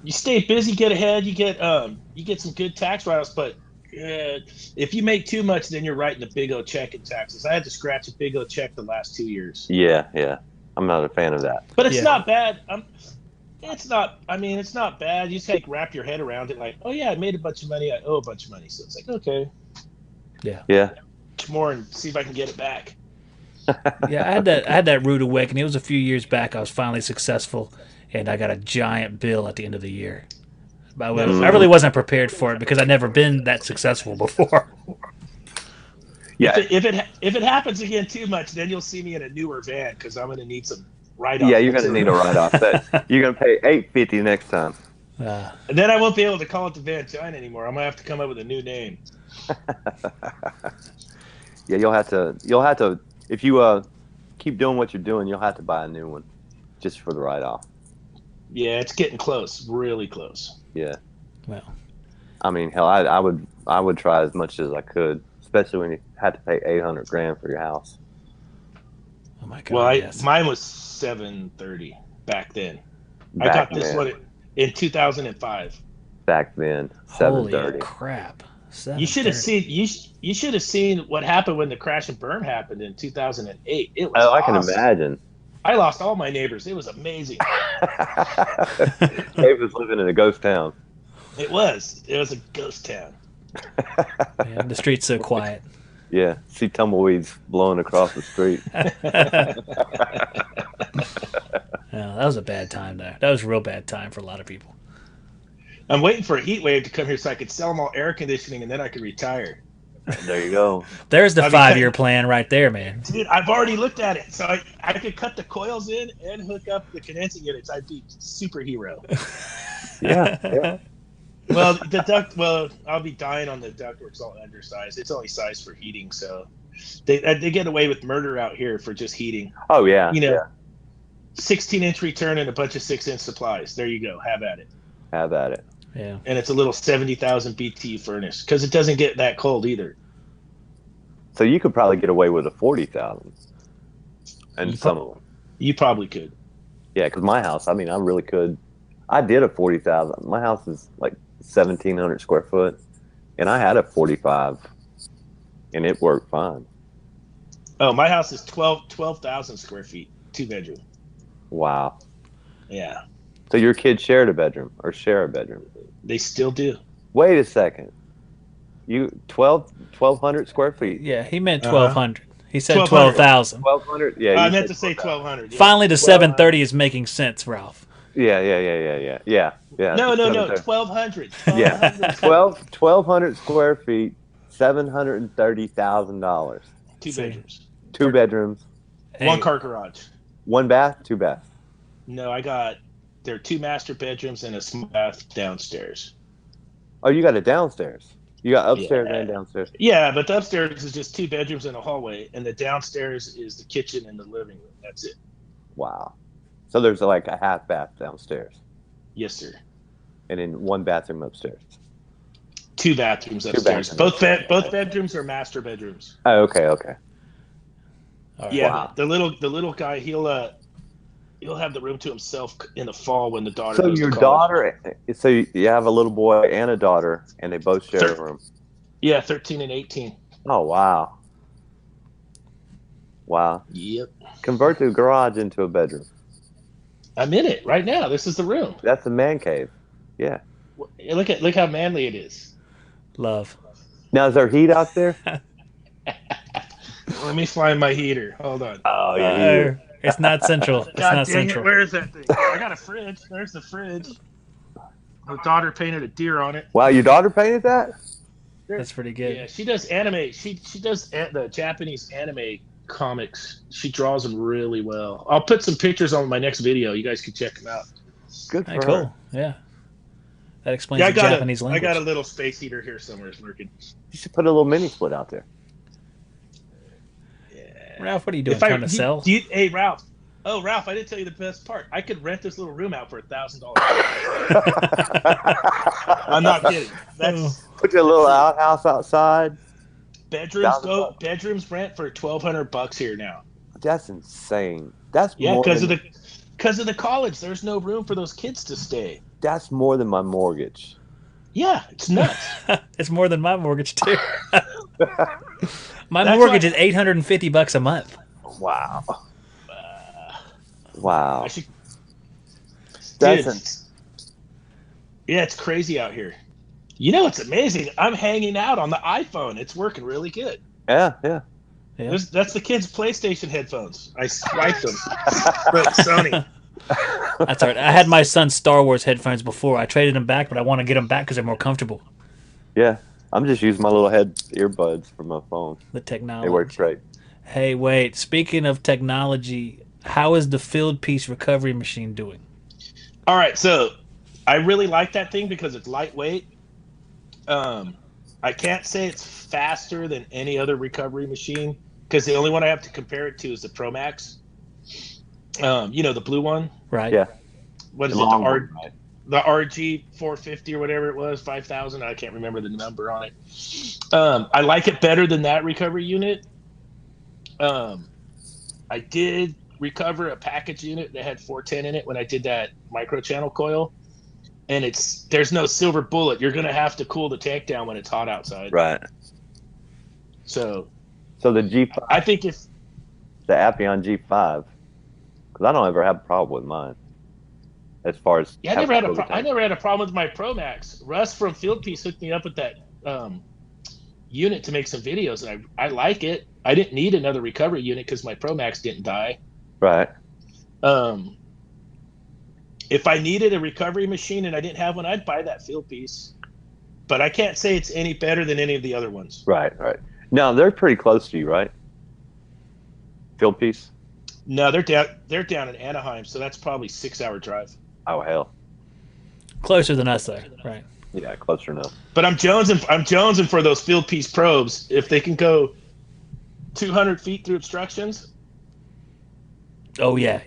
You stay busy, get ahead. You get some good tax write-offs, but if you make too much, then you're writing a big old check in taxes. I had to scratch a big old check the last 2 years. Yeah, I'm not a fan of that. But it's not bad. It's not bad. You just wrap your head around it, like, oh yeah, I made a bunch of money. I owe a bunch of money, so it's like, okay, yeah, more and see if I can get it back. Yeah, I had that rude awakening. It was a few years back. I was finally successful, and I got a giant bill at the end of the year. But I really wasn't prepared for it because I'd never been that successful before. Yeah. If it happens again too much, then you'll see me in a newer van because I'm going to need some write-off. Yeah, you're going to need a write-off. You're going to pay $850 next time. And then I won't be able to call it the Van China anymore. I'm going to have to come up with a new name. Yeah, you'll have to. If you keep doing what you're doing, you'll have to buy a new one, just for the write-off. Yeah, it's getting close, really close. Yeah. Well, I mean, hell, I would try as much as I could, especially when you had to pay $800,000 for your house. Oh my God! Well, mine was $730 back then. I got this one in 2005. Back then, $730. Holy crap! You should have seen you should have seen what happened when the crash and burn happened in 2008. It was I can imagine. I lost all my neighbors. It was amazing. Dave was living in a ghost town. It was a ghost town. Yeah, the street's so quiet. Yeah, see tumbleweeds blowing across the street. Yeah, that was a bad time, though. That was a real bad time for a lot of people. I'm waiting for a heat wave to come here so I could sell them all air conditioning and then I could retire. There you go. There's the 5-year plan right there, man. Dude, I've already looked at it. So I could cut the coils in and hook up the condensing units. I'd be superhero. Yeah. Well, I'll be dying on the ductwork. It's all undersized. It's only sized for heating, so they get away with murder out here for just heating. Oh yeah. 16-inch return and a bunch of 6-inch supplies. There you go. Have at it. Have at it. Yeah. And it's a little 70,000 BTU furnace because it doesn't get that cold either. So you could probably get away with a 40,000, and some of them. You probably could. Yeah, because my house, I mean, I really could. I did a 40,000. My house is like 1,700 square foot, and I had a 45, and it worked fine. Oh, my house is 12,000 square feet, 2-bedroom. Wow. Yeah. So your kids shared a bedroom or share a bedroom? They still do. Wait a second. You 1,200 square feet? Yeah, he meant 1,200. He said 1,200. 12,000. 1,200? Yeah. I meant to say 1,200. Yeah. Finally, the 730 is making sense, Ralph. Yeah. No, 1,200. Yeah, 1,200 square feet, $730,000. 2 bedrooms. 2 bedrooms. Hey, 1 car garage. 1 bath, 2 baths. No, there are 2 master bedrooms and a small bath downstairs. Oh, you got it downstairs. You got upstairs and downstairs. Yeah, but the upstairs is just 2 bedrooms and a hallway, and the downstairs is the kitchen and the living room. That's it. Wow. So there's like a half bath downstairs. Yes, sir. And then one bathroom upstairs. 2 bathrooms upstairs. Both bedrooms are master bedrooms. Oh, okay. All right. Yeah, Wow. the little guy, he'll have the room to himself in the fall when the daughter So goes your to college. daughter, so you have a little boy and a daughter, and they both share a room. Yeah, 13 and 18. Oh, wow. Wow. Yep. Convert the garage into a bedroom. I'm in it right now. This is the room. That's a man cave. Yeah. Look how manly it is. Love. Now, is there heat out there? Let me find my heater. Hold on. Oh, yeah. It's not central. It's God not dang central. it! Where is that thing? I got a fridge. There's the fridge. My daughter painted a deer on it. Wow, your daughter painted that? That's pretty good. Yeah, she does anime. She does the Japanese anime comics. She draws them really well. I'll put some pictures on my next video. You guys can check them out. Good for Hey, her. cool. Yeah. That explains Yeah, the Japanese I language. got a little space heater here somewhere lurking. You should put a little mini split out there. Yeah. Ralph, what are you doing? Trying to sell? Hey, Ralph. Oh, Ralph, I didn't tell you the best part. I could rent this little room out for $1,000. I'm not kidding. That's Put your little outhouse outside. bedrooms rent for $1,200 here now. That's insane. That's Yeah, more because than, of the college. There's no room for those kids to stay. that's more than my mortgage. Yeah, it's nuts. It's more than my mortgage too. My That's mortgage why- is $850 a month. Wow. Wow. I should, That's dude, yeah, it's crazy out here. You know, it's amazing. I'm hanging out on the iPhone. It's working really good. yeah. Yeah. That's the kids' PlayStation headphones. I swiped them. But Sony. That's all right. I had my son's Star Wars headphones before. I traded them back, but I want to get them back because they're more comfortable. Yeah. I'm just using my little head earbuds for my phone. The technology. It works great. Hey, wait. Speaking of technology, how is the field piece recovery machine doing? All right, so I really like that thing because it's lightweight. I can't say it's faster than any other recovery machine because the only one I have to compare it to is the Pro Max. You know, the blue one. Right. Yeah. What is The it? long one, right? The RG 450 or whatever it was, 5,000. I can't remember the number on it. I like it better than that recovery unit. I did recover a package unit that had 410 in it when I did that micro channel coil, and there's no silver bullet. You're gonna have to cool the tank down when it's hot outside. Right. So So the G5, I think if the Appion G5, because I don't ever have a problem with mine. As far as I never had a problem with my Pro Max. Russ from Field Piece hooked me up with that unit to make some videos, and I like it. I didn't need another recovery unit because my Pro Max didn't die. Right. If I needed a recovery machine and I didn't have one, I'd buy that Field Piece. But I can't say it's any better than any of the other ones. Right. No, they're pretty close to you, right? Field piece? No, they're down in Anaheim, so that's probably 6-hour drive. Oh, hell. Closer than us, though. Right. Yeah, closer enough. But I'm jonesing for those Field Piece probes. If they can go 200 feet through obstructions. Oh, yeah.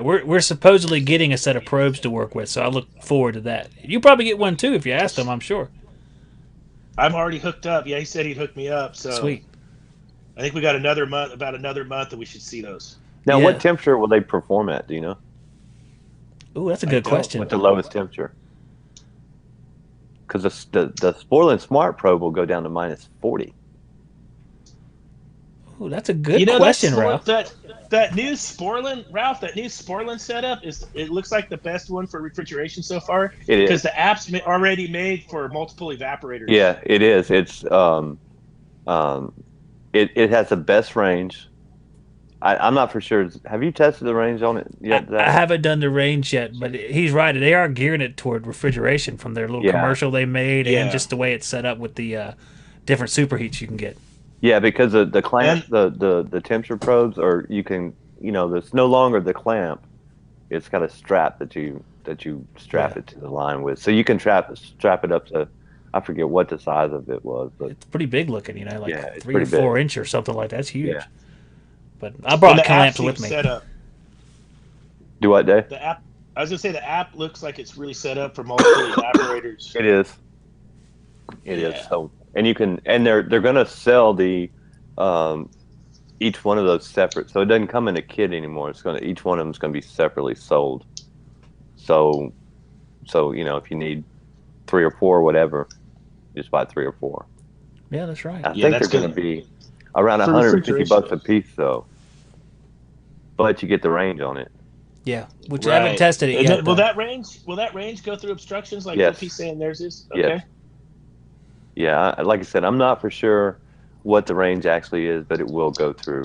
We're supposedly getting a set of probes to work with, so I look forward to that. You probably get one, too, if you ask them, I'm sure. I'm already hooked up. Yeah, he said he'd hook me up. So Sweet. I think we got another month, and we should see those. Now, Yeah. what temperature will they perform at? Do you know? Ooh, that's a good question. What's the lowest temperature? Because the Sporlan Smart probe will go down to minus 40. Ooh, that's a good question, Ralph. That new Sporlan setup it looks like the best one for refrigeration so far. It is. Because the app's already made for multiple evaporators. Yeah, it is. It's it has the best range. I'm not for sure. Have you tested the range on it yet? I haven't done the range yet, but he's right. They are gearing it toward refrigeration from their little commercial they made and just the way it's set up with the different superheats you can get. Yeah, because the clamp, the temperature probes, or you can, it's no longer the clamp. It's got a strap that you strap it to the line with, so you can strap it up to, I forget what the size of it was, but it's pretty big looking, like 3 or 4 inch or something like that. That's huge. Yeah. But I brought clamps with me. Do what, Dave? The app. I was gonna say the app looks like it's really set up for multiple evaporators. It is. It is. Yeah. So, and you can, and they're gonna sell the each one of those separate. So it doesn't come in a kit anymore. It's gonna each one of them is gonna be separately sold. So if you need 3 or 4 or whatever, just buy 3 or 4. Yeah, that's right. I think they're going to be around For $150 a piece, though. But you get the range on it. Yeah, which I haven't tested it And yet. then, will that range go through obstructions like Yes. he's saying theirs is? Okay. Yes. Yeah, like I said, I'm not for sure what the range actually is, but it will go through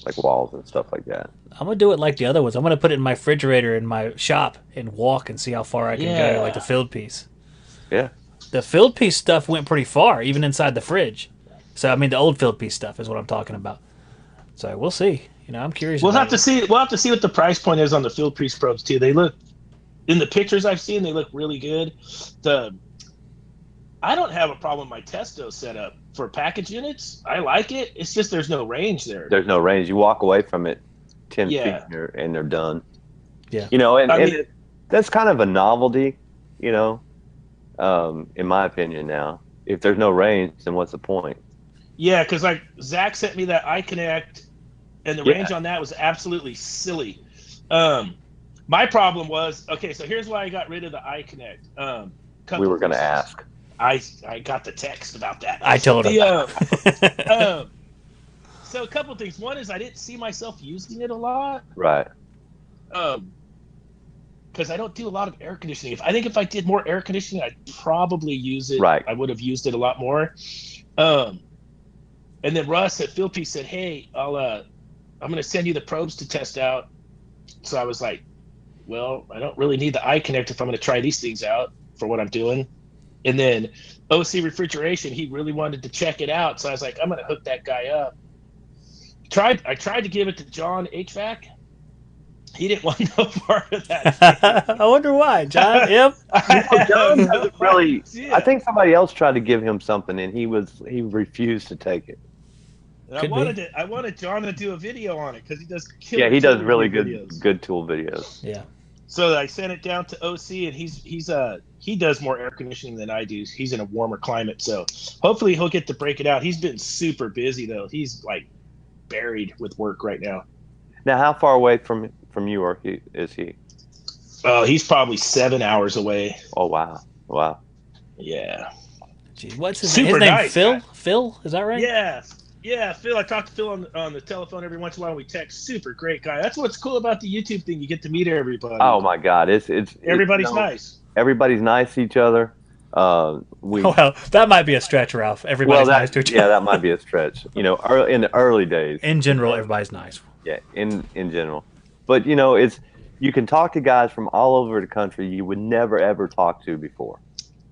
like walls and stuff like that. I'm gonna do it like the other ones. I'm gonna put it in my refrigerator in my shop and walk and see how far I can go, like the filled piece. Yeah. The filled piece stuff went pretty far, even inside the fridge. So I mean, the old filled piece stuff is what I'm talking about. So we'll see. I'm curious. We'll have to see. We'll have to see what the price point is on the filled piece probes too. They look, in the pictures I've seen, they look really good. I don't have a problem with my Testo setup for package units. I like it. It's just there's no range there. There's no range. You walk away from it 10 feet and they're done. Yeah. And that's kind of a novelty, in my opinion now. If there's no range, then what's the point? Yeah, because like Zack sent me that iConnect, and the range on that was absolutely silly. My problem was, okay, so here's why I got rid of the iConnect. We were going to ask. I got the text about that. I told him. So a couple things. One is I didn't see myself using it a lot. Right. Because I don't do a lot of air conditioning. I think if I did more air conditioning, I'd probably use it. Right. I would have used it a lot more. And then Russ at Philpiece said, "Hey, I'm going to send you the probes to test out." So I was like, "Well, I don't really need the iConnect if I'm going to try these things out for what I'm doing." And then OC Refrigeration, he really wanted to check it out, so I was like, "I'm going to hook that guy up." I tried to give it to John HVAC. He didn't want no part of that. I wonder why, John. Yep. John doesn't really. I think somebody else tried to give him something, and he refused to take it. I wanted John to do a video on it because he does. He does really videos. good tool videos. Yeah. So I sent it down to OC, and he does more air conditioning than I do. He's in a warmer climate, so hopefully he'll get to break it out. He's been super busy though. He's like buried with work right now. Now, how far away from you is he? Oh, he's probably 7 hours away. Oh wow! Yeah. Gee, what's his Super name? His name nice, Phil? guy. Phil, is that right? Yeah, Phil. I talked to Phil on the telephone every once in a while. We text. Super great guy. That's what's cool about the YouTube thing. You get to meet everybody. Oh my God! It's everybody's nice. Everybody's nice to each other. Well, that might be a stretch, Ralph. Everybody's nice to each other. Yeah, that might be a stretch. In the early days. In general, everybody's nice. Yeah, in general. But you can talk to guys from all over the country you would never ever talk to before.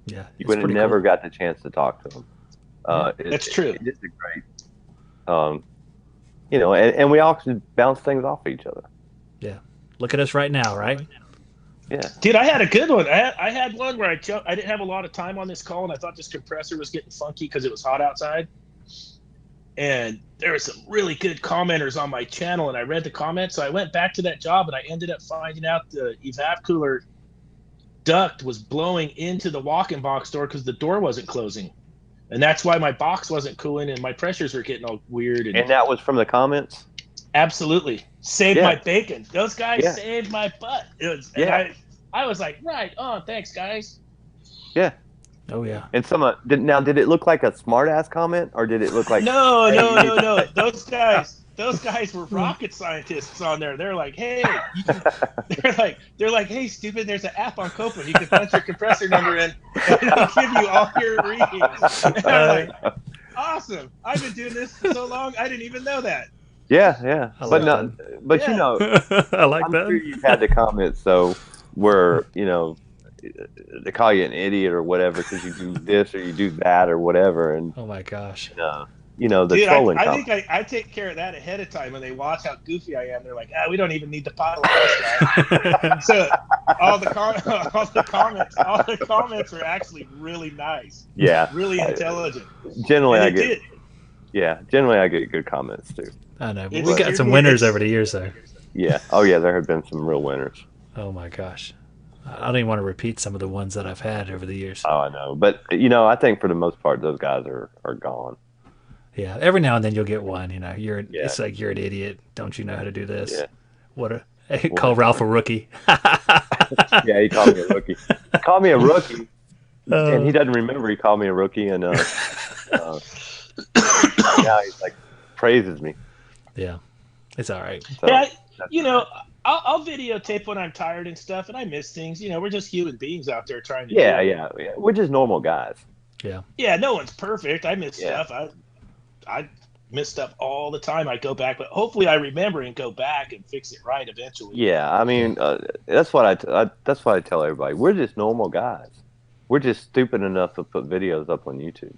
Yeah, you would have never got the chance to talk to them. That's true. It's a great, and we all can bounce things off of each other. Yeah, look at us right now, right? Yeah, dude, I had a good one. I had one where I didn't have a lot of time on this call, and I thought this compressor was getting funky because it was hot outside. And there were some really good commenters on my channel, and I read the comments. So I went back to that job, and I ended up finding out the evap cooler duct was blowing into the walk-in box door because the door wasn't closing. And that's why my box wasn't cooling, and my pressures were getting all weird. And that was from the comments? Absolutely. Saved my bacon. Those guys saved my butt. I was like, right on. Thanks, guys. Yeah. Oh yeah. And did it look like a smart ass comment, or did it look like No. Those guys were rocket scientists on there. They're like, hey, they're like, hey, stupid, there's an app on Copeland. You can punch your compressor number in, and it'll give you all your readings. And I'm like, awesome. I've been doing this for so long, I didn't even know that. Yeah. I like I like I'm sure you've had the comments where they call you an idiot or whatever because you do this or you do that or whatever. And oh my gosh, the trolling. I think I take care of that ahead of time when they watch how goofy I am. They're like, we don't even need to pile on this guy. So all the comments are actually really nice. Yeah, really intelligent. Generally, I get good comments too. I know, but we got some winners over the years though. Yeah. Oh yeah, there have been some real winners. Oh my gosh. I don't even want to repeat some of the ones that I've had over the years. Oh, I know. But I think for the most part, those guys are gone. Yeah, every now and then you'll get one. Yeah. It's like you're an idiot. Don't you know how to do this? Yeah. What a call Ralph a rookie. Yeah, he called me a rookie. He called me a rookie, and he Uh, doesn't remember he called me a rookie, and now he's like praises me. yeah, it's all right. So Yeah, that's I'll videotape when I'm tired and stuff, and I miss things. We're just human beings out there trying to. yeah, do it. yeah, yeah. We're just normal guys. Yeah, Yeah, no one's perfect. I miss Yeah. stuff. I miss stuff all the time. I go back, but hopefully I remember and go back and fix it right eventually. Yeah, I mean, that's what that's what I tell everybody. We're just normal guys. We're just stupid enough to put videos up on YouTube.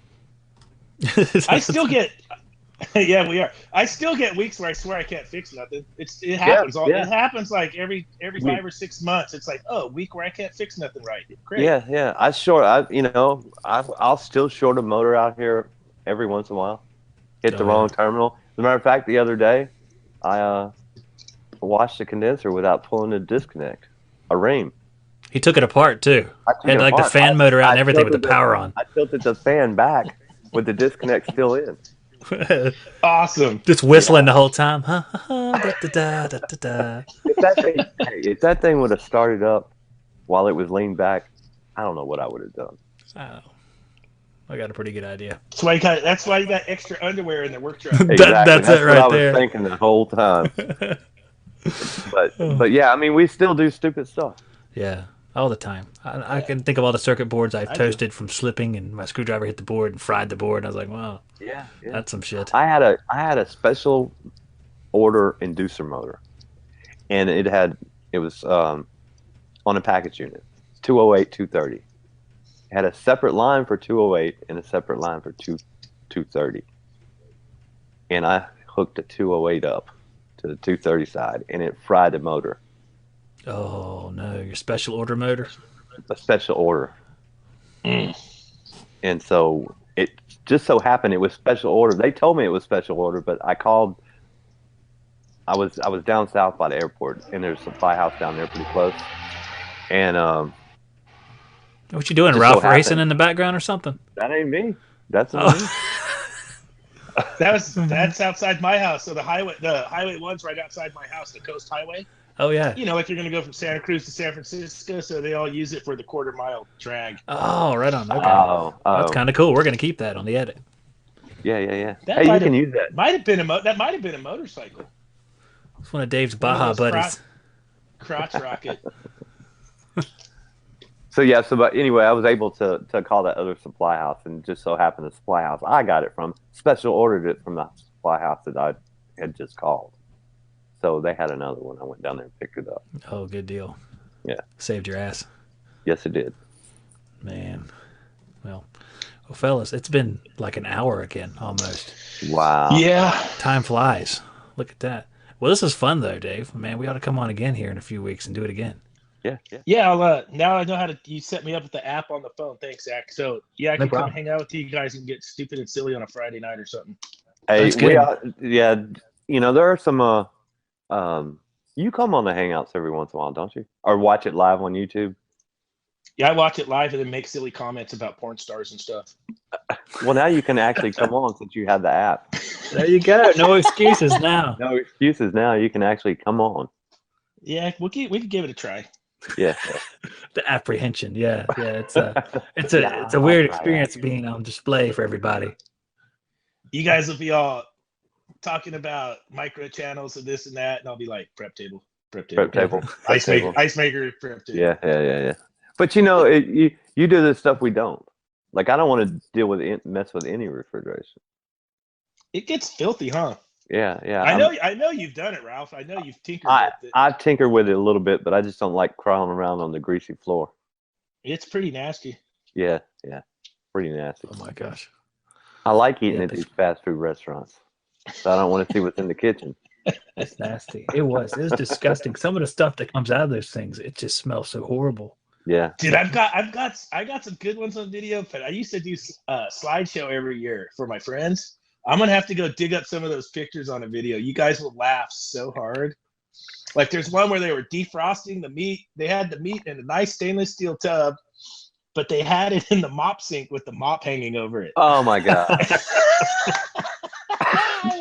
I still get. Yeah, we are. I still get weeks where I swear I can't fix nothing. It happens yeah. It happens like every 5 or 6 months. It's like, oh, a week where I can't fix nothing right. Great. Yeah, yeah. I'll still short a motor out here every once in a while. Hit the wrong terminal. As a matter of fact, the other day, I washed the condenser without pulling the disconnect, a ream. he took it apart too. I took Had it like the apart. fan motor out and everything with the tilted power on. I tilted the fan back with the disconnect still in. Awesome. Just whistling the whole time. Ha, ha, ha, da, da, da, da, da. If that thing would have started up while it was leaned back, I don't know what I would have done. Oh, I got a pretty good idea. That's why you got extra underwear in the work truck. Exactly. That's it right what I was there. thinking the whole time. But yeah, I mean, we still do stupid stuff. Yeah, all the time. I can think of all the circuit boards I've I do. toasted from slipping, and my screwdriver hit the board and fried the board. And I was like, wow, Yeah, that's some shit. I had a special order inducer motor, and it was on a package unit, 208, 230. It had a separate line for 208 and a separate line for 230. And I hooked the 208 up to the 230 side, and it fried the motor. Oh no, your special order motor. A special order. And so it just so happened it was special order. They told me it was special order, but I called. I was down south by the airport, and there's a supply house down there pretty close. And What you doing, Just Ralph so racing happened. in the background or something? that ain't me. That's not me. That's outside my house. So the highway 1's right outside my house, the Coast Highway. Oh yeah. If you're going to go from Santa Cruz to San Francisco, so they all use it for the quarter-mile drag. Oh, right on. Okay, Oh, that's kind of cool. We're gonna keep that on the edit. yeah. That Hey, you might can have- use that. Might have been that might have been a motorcycle. It's one of Dave's One of Baja those buddies. Crotch rocket. So yeah, but anyway, I was able to call that other supply house, and just so happened the supply house I got it from special ordered it from the supply house that I had just called. So they had another one. I went down there and picked it up. Oh, good deal. Yeah. Saved your ass, Yes, it did. man. Well, fellas, it's been like an hour again, almost. Wow. Yeah. Time flies. Look at that. Well, this is fun though, Dave. Man, we ought to come on again here in a few weeks and do it again. Yeah. Yeah, now I know how to. You set me up with the app on the phone. Thanks, Zach. So yeah, I No can come problem. hang out with you guys and get stupid and silly on a Friday night or something. Hey, That's good. yeah. There are some. You come on the Hangouts every once in a while, don't you? Or watch it live on YouTube? Yeah, I watch it live and then make silly comments about porn stars and stuff. Well, now you can actually come on since you have the app. There you go. No excuses now. No excuses now. You can actually come on. Yeah, we could give it a try. Yeah. The apprehension. Yeah. It's a weird experience being on display for everybody. You guys will be all talking about micro channels and this and that, and I'll be like prep table. Ice maker, prep table. Yeah. But you do the stuff we don't. Like I don't want to mess with any refrigeration. It gets filthy, huh? Yeah. I know you've done it, Ralph. I know you've tinkered with it. I've tinkered with it a little bit, but I just don't like crawling around on the greasy floor. It's pretty nasty. Yeah, pretty nasty. Oh my gosh. I like eating Yeah, at these fast food restaurants, so I don't want to see what's in the kitchen. It's nasty. It was disgusting. Some of the stuff that comes out of those things, it just smells so horrible. Yeah, Dude, I got some good ones on video, but I used to do a slideshow every year for my friends. I'm gonna have to go dig up some of those pictures on a video. You guys will laugh so hard. Like there's one where they were defrosting the meat. They had the meat in a nice stainless steel tub, but they had it in the mop sink with the mop hanging over it. Oh my god!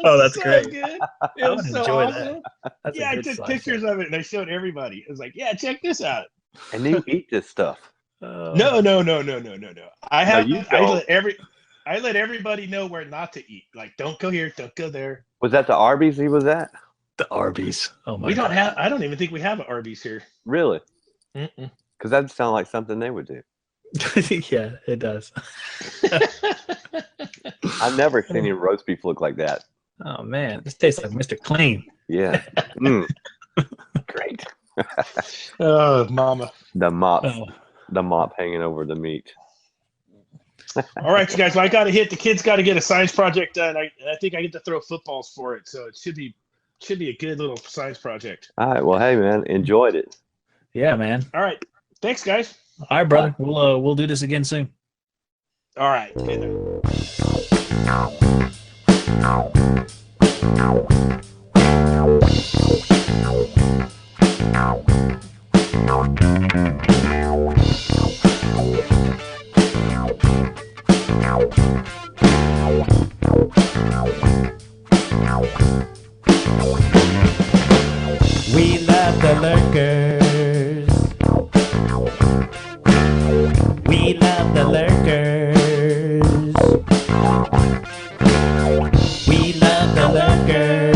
Oh, that's so great. Good. I It would was so enjoy awesome. that. That's a Yeah, I good took slideshow. pictures of it and I showed everybody. It was like, yeah, check this out. And you eat this stuff? Oh. No. I let everybody know where not to eat. Like, don't go here, don't go there. Was that the Arby's he was at? The Arby's. Oh my We don't God. have. I don't even think we have an Arby's here. Really? Mm-mm. Because that sounds like something they would do. Yeah, it does. I've never seen any roast beef look like that. Oh man, this tastes like Mr. Clean. Yeah. Mm. Great. Oh, mama. The mop. Oh. The mop hanging over the meat. All right, you guys. Well, I got to hit. The kids got to get a science project done. I think I get to throw footballs for it, so it should be a good little science project. All right. Well, hey man, enjoyed it. Yeah, man. All right. Thanks, guys. All right, brother. We'll do this again soon. All right. Okay, then. We love the Lurkers. We love the Lurkers. We love the Lurkers.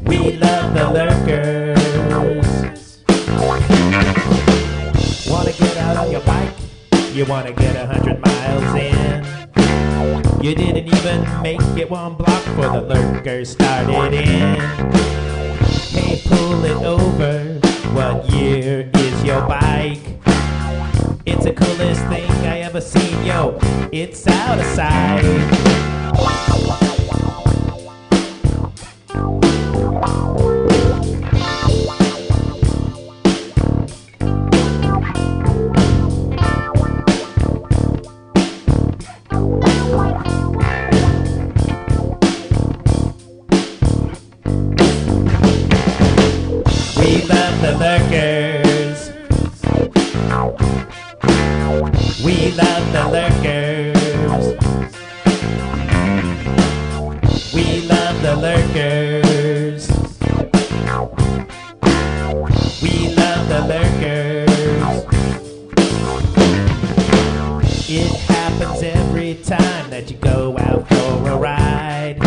We love the Lurkers. Wanna get out on your bike? You wanna get 100 miles in? You didn't even make it one block before the Lurkers started in. Hey, pull it over. What year is your bike? It's the coolest thing I ever seen, yo. It's out of sight. We love the Lurkers. We love the Lurkers. We love the Lurkers. We love the Lurkers. It happens every time that you go out for a ride.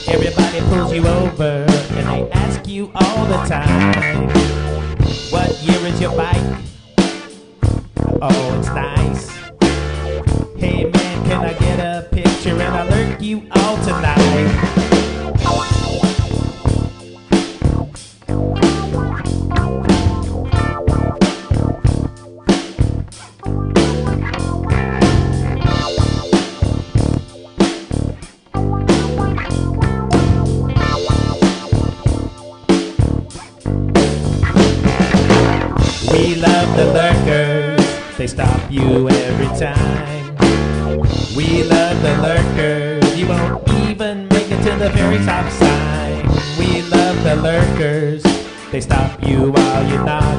Everybody pulls you over and they ask you all the time, what year is your bike? Oh, it's nice. Hey man, can I get a picture and I'll lurk you all tonight? We love the Lurkers, they stop you every time. We love the Lurkers, you won't even make it to the very top sign. We love the Lurkers, they stop you while you're not.